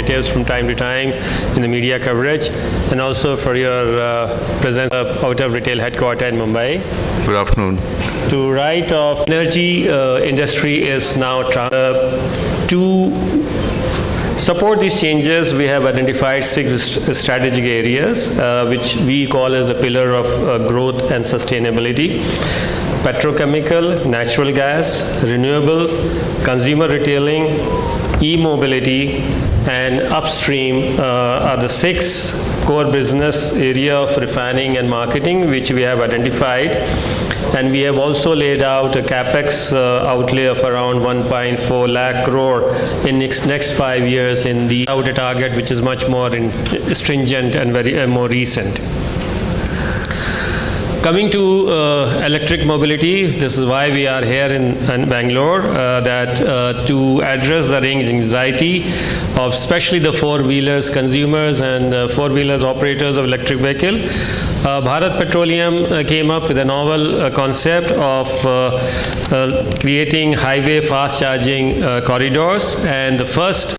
from time to time in the media coverage, and also for your presence out of retail headquarters in Mumbai. Good afternoon. To right of energy industry is now to support these changes. We have identified 6 strategic areas which we call as the pillar of growth and sustainability. Petrochemical, natural gas, renewable, consumer retailing, e-mobility, and upstream are the 6 core business area of refining and marketing which we have identified. And we have also laid out a capex outlay of around 1.4 lakh crore in next 5 years in the out a target which is much more stringent and very more recent. Coming to electric mobility, this is why we are here in Bangalore, that to address the range anxiety of especially the four-wheelers consumers and four-wheelers operators of electric vehicle. Bharat Petroleum came up with a novel concept of creating highway fast charging corridors, and the first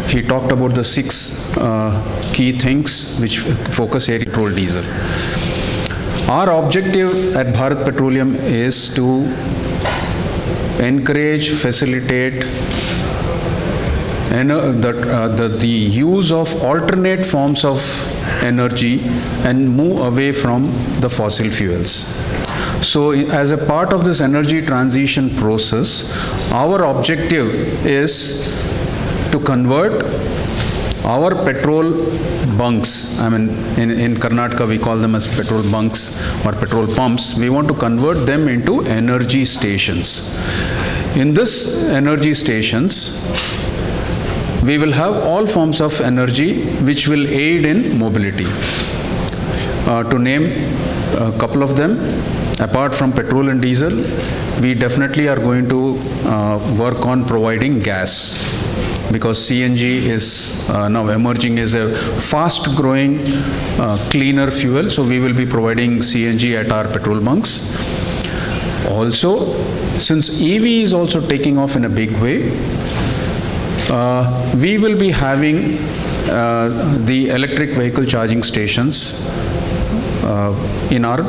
he talked about the 6 key things which focus area petrol diesel. Our objective at Bharat Petroleum is to encourage, facilitate the use of alternate forms of energy and move away from the fossil fuels. So as a part of this energy transition process, our objective is to convert our petrol bunks, I mean in Karnataka we call them as petrol bunks or petrol pumps, we want to convert them into energy stations. In this energy stations, we will have all forms of energy which will aid in mobility. To name a couple of them, apart from petrol and diesel, we definitely are going to work on providing gas, because CNG is now emerging as a fast growing cleaner fuel, so we will be providing CNG at our petrol bunks. Also, since EV is also taking off in a big way, we will be having the electric vehicle charging stations in our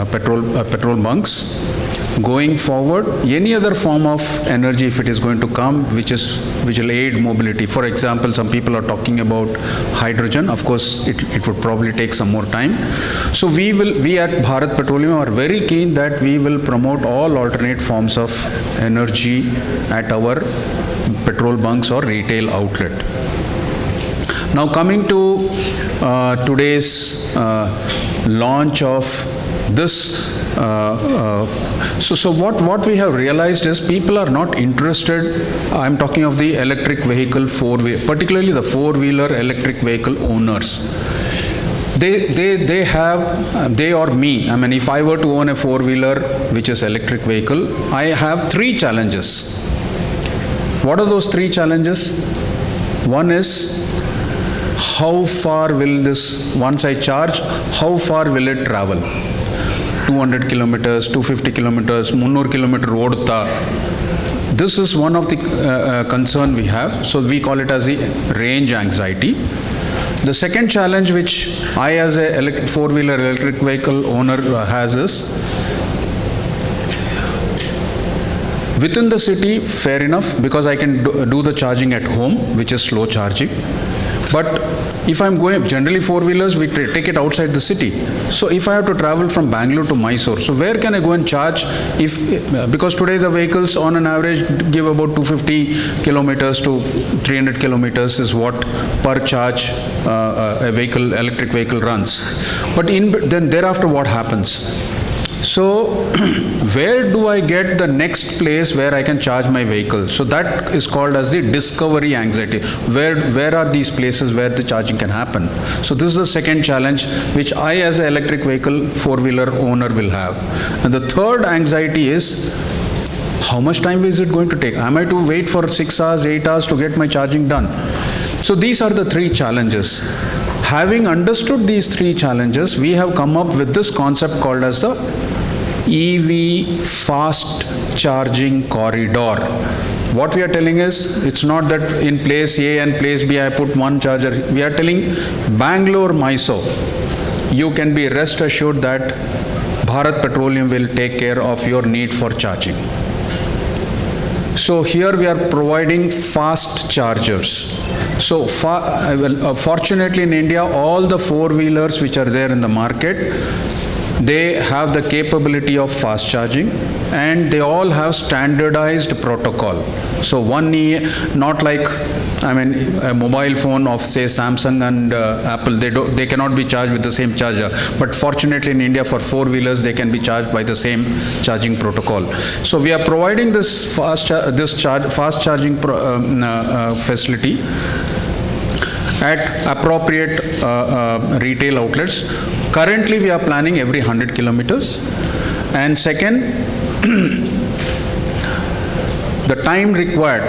petrol bunks. Going forward, any other form of energy, if it is going to come, which will aid mobility. For example, some people are talking about hydrogen. Of course, it would probably take some more time. So we at Bharat Petroleum are very keen that we will promote all alternate forms of energy at our petrol bunks or retail outlet. Now coming to today's launch of this. So what we have realized is people are not interested. I'm talking of the electric vehicle particularly the four-wheeler electric vehicle owners. They or me, I mean, if I were to own a four-wheeler which is electric vehicle, I have 3 challenges. What are those 3 challenges? One is, how far will this, once I charge, how far will it travel? 200 kilometers, 250 kilometers, 300 kilometer oduta. This is one of the concern we have. So we call it as the range anxiety. The second challenge which I as a four-wheeler electric vehicle owner has is, within the city, fair enough, because I can do the charging at home, which is slow charging. But if I'm going, generally four-wheelers, we take it outside the city. So if I have to travel from Bangalore to Mysore, so where can I go and charge? Because today the vehicles on an average give about 250 kilometers to 300 kilometers is what per charge a vehicle, electric vehicle runs. But then thereafter what happens? So where do I get the next place where I can charge my vehicle? So that is called as the discovery anxiety. Where are these places where the charging can happen? So this is the second challenge which I as an electric vehicle four-wheeler owner will have. And the third anxiety is, how much time is it going to take? Am I to wait for 6 hours, 8 hours to get my charging done? So these are the three challenges. Having understood these three challenges, we have come up with this concept called as the EV fast charging corridor. What we are telling is, it's not that in place A and place B I put one charger. We are telling Bangalore-Mysore, you can be rest assured that Bharat Petroleum will take care of your need for charging. So here we are providing fast chargers. So fortunately in India, all the four-wheelers which are there in the market, they have the capability of fast charging, and they all have standardized protocol. So not like, a mobile phone of say Samsung and Apple, they cannot be charged with the same charger. But fortunately in India, for four-wheelers, they can be charged by the same charging protocol. So we are providing this fast charging facility at appropriate retail outlets. Currently, we are planning every 100 kilometers. And second, the time required,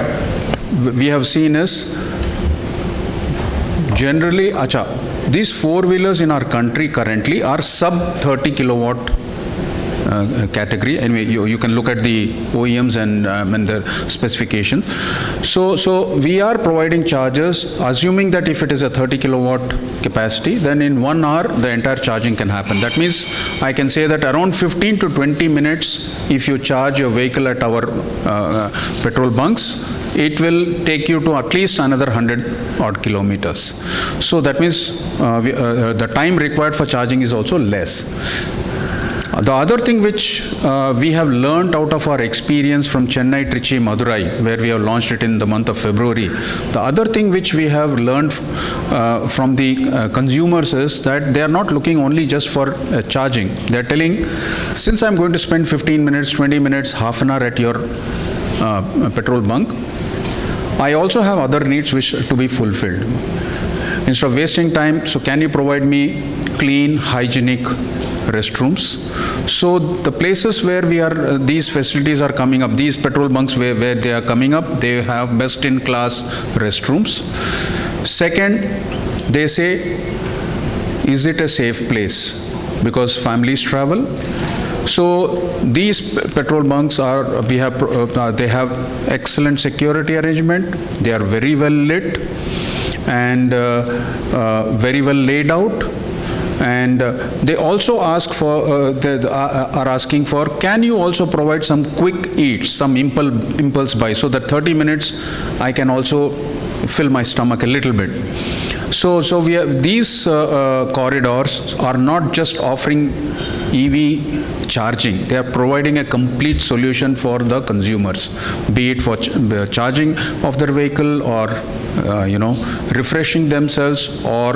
we have seen is generally, these four-wheelers in our country currently are sub 30 kilowatt category. Anyway, you can look at the OEMs and the specifications. So we are providing chargers, assuming that if it is a 30 kilowatt capacity, then in 1 hour the entire charging can happen. That means I can say that around 15 to 20 minutes, if you charge your vehicle at our petrol bunks, it will take you to at least another 100 odd kilometers. So that means the time required for charging is also less. The other thing which we have learned out of our experience from Chennai-Trichy-Madurai, where we have launched it in the month of February, the other thing which we have learned from the consumers is that they are not looking only just for charging. They are telling, since I'm going to spend 15 minutes, 20 minutes, half an hour at your petrol bunk, I also have other needs which to be fulfilled. Instead of wasting time, so can you provide me clean, hygienic restrooms? So the places where these facilities are coming up, these petrol bunks where they are coming up, they have best-in-class restrooms. Second, they say, is it a safe place? Because families travel. So these petrol bunks they have excellent security arrangement. They are very well lit and very well laid out. And they also ask for, are asking for, can you also provide some quick eats, some impulse buy, so that 30 minutes I can also fill my stomach a little bit. So these corridors are not just offering EV charging, they are providing a complete solution for the consumers, be it for charging of their vehicle or refreshing themselves or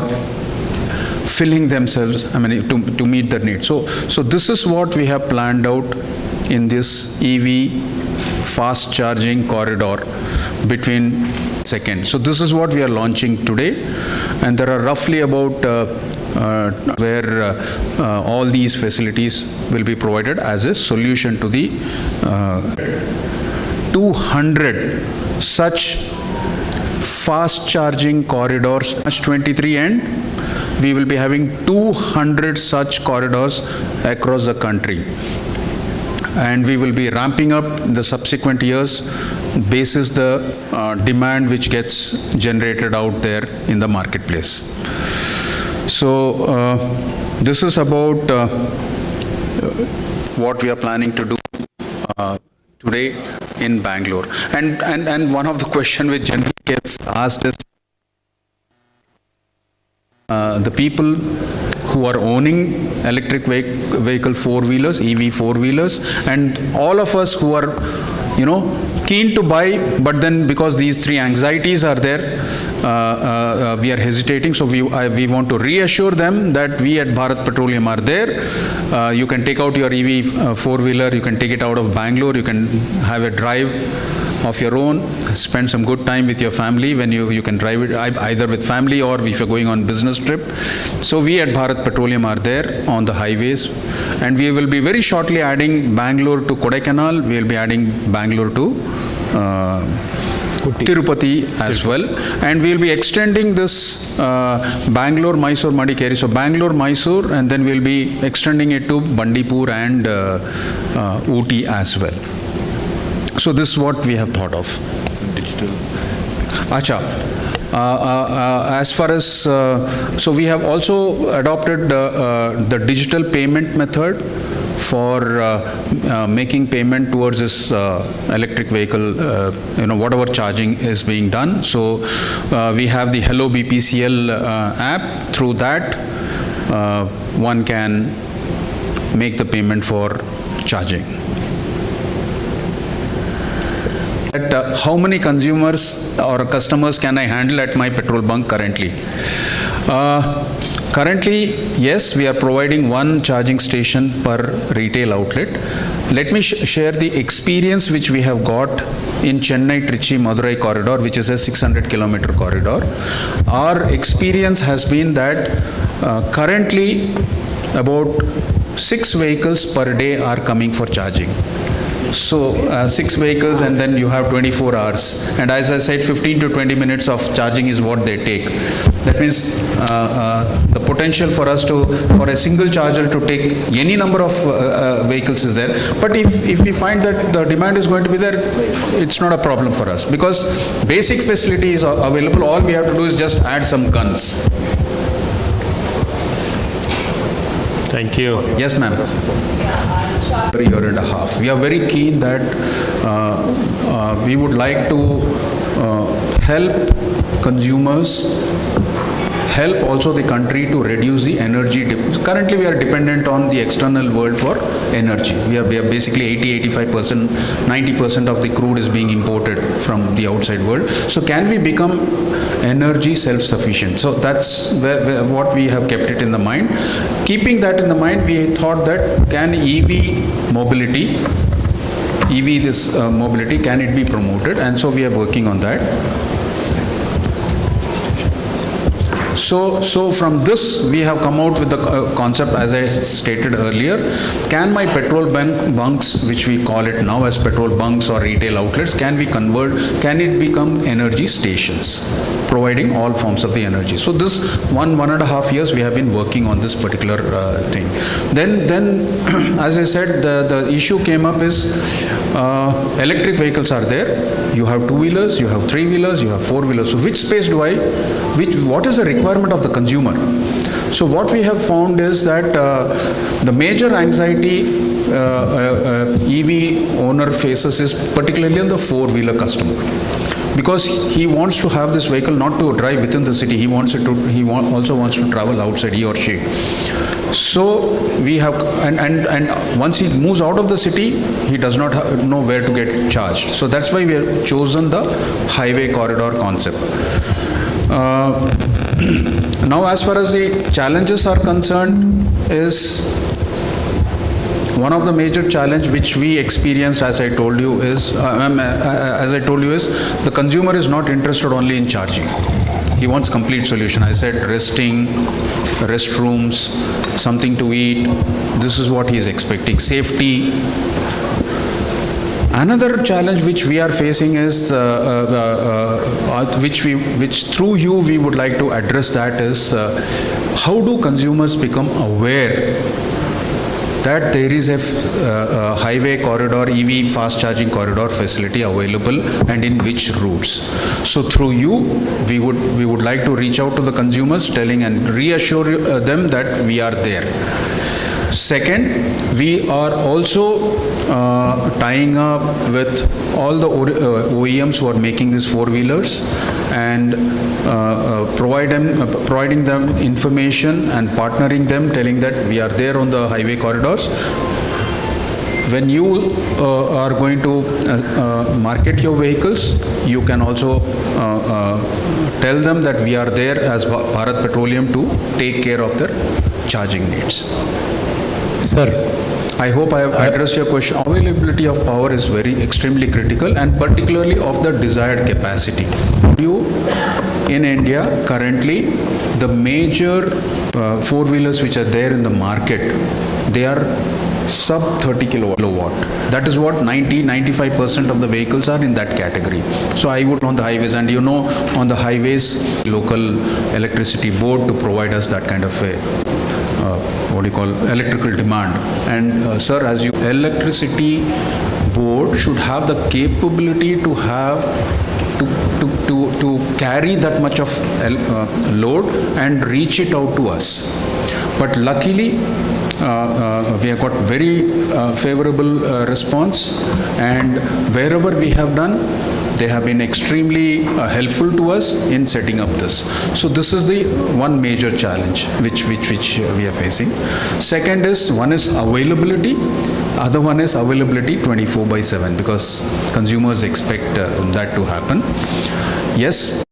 filling themselves, to meet their needs. So this is what we have planned out in this EV fast charging corridor between second. So this is what we are launching today, and there are roughly about where all these facilities will be provided as a solution to the 200 such fast charging corridors. March 23 end, we will be having 200 such corridors across the country, and we will be ramping up in the subsequent years basis the demand which gets generated out there in the marketplace. So this is about what we are planning to do today in Bangalore. And one of the questions which generally gets asked is the people who are owning electric vehicle four-wheelers, EV four-wheelers, and all of us who are, keen to buy, but then because these three anxieties are there, we are hesitating. So we want to reassure them that we at Bharat Petroleum are there. You can take out your EV four-wheeler, you can take it out of Bangalore, you can have a drive of your own, spend some good time with your family when you can drive it either with family or if you're going on business trip. So we at Bharat Petroleum are there on the highways, and we will be very shortly adding Bangalore to Kodaikanal. We will be adding Bangalore to Tirupati as well. And we'll be extending this Bangalore-Mysore-Coorg. So Bangalore-Mysore, and then we'll be extending it to Bandipur and Ooty as well. So this is what we have thought of. Digital. Acha. As far as, so we have also adopted the digital payment method for making payment towards this electric vehicle, whatever charging is being done. So we have the Hello BPCL app. Through that, one can make the payment for charging. How many consumers or customers can I handle at my petrol bunk currently? Currently, yes, we are providing one charging station per retail outlet. Let me share the experience which we have got in Chennai-Trichy-Madurai corridor, which is a 600-kilometer corridor. Our experience has been that currently about 6 vehicles per day are coming for charging. So 6 vehicles, and then you have 24 hours. And as I said, 15 to 20 minutes of charging is what they take. That means the potential for us for a single charger to take any number of vehicles is there. But if we find that the demand is going to be there, it's not a problem for us, because basic facility is available. All we have to do is just add some guns. Thank you. Yes, ma'am. A year and a half. We are very keen that we would like to help consumers, help also the country to reduce the energy. Currently, we are dependent on the external world for energy. We are basically 80-85%, 90% of the crude is being imported from the outside world. So can we become energy self-sufficient? So that's what we have kept it in the mind. Keeping that in the mind, we thought that can EV mobility, can it be promoted? And so we are working on that. So from this, we have come out with the concept, as I stated earlier. Can my petrol bunks, which we call it now as petrol bunks or retail outlets, can it become energy stations, providing all forms of the energy? So this 1.5 years we have been working on this particular thing. Then as I said, the issue came up is electric vehicles are there. You have 2-wheelers, you have 3-wheelers, you have 4-wheelers. So which space do what is the requirement of the consumer? So what we have found is that the major anxiety EV owner faces is particularly on the 4-wheeler customer, because he wants to have this vehicle not to drive within the city. He also wants to travel outside, he or she. So we have, and once he moves out of the city, he does not know where to get charged. So that's why we have chosen the highway corridor concept. Now, as far as the challenges are concerned, is one of the major challenge which we experienced, as I told you, is the consumer is not interested only in charging. He wants complete solution. I said resting, restrooms, something to eat. This is what he is expecting. Safety. Another challenge which we are facing is, which through you we would like to address, that is, how do consumers become aware that there is a highway corridor, EV fast charging corridor facility available, and in which routes? So through you, we would like to reach out to the consumers, telling and reassure them that we are there. Second, we are also tying up with all the OEMs who are making these 4-wheelers and providing them information and partnering them, telling that we are there on the highway corridors. When you are going to market your vehicles, you can also tell them that we are there as Bharat Petroleum to take care of their charging needs. Sir, I hope I have addressed your question. Availability of power is extremely critical, and particularly of the desired capacity. In India, currently, the major 4-wheelers which are there in the market, they are sub 30 kilowatt. That is what 95% of the vehicles are in that category. So I would on the highways, and on the highways, local electricity board to provide us that kind of a electrical demand. And sir, as you, electricity board should have the capability to have to carry that much of load and reach it out to us. But luckily, we have got very favorable response, and wherever we have done, they have been extremely helpful to us in setting up this. So this is the one major challenge which we are facing. Second is, one is availability, other one is availability 24/7, because consumers expect that to happen. Yes,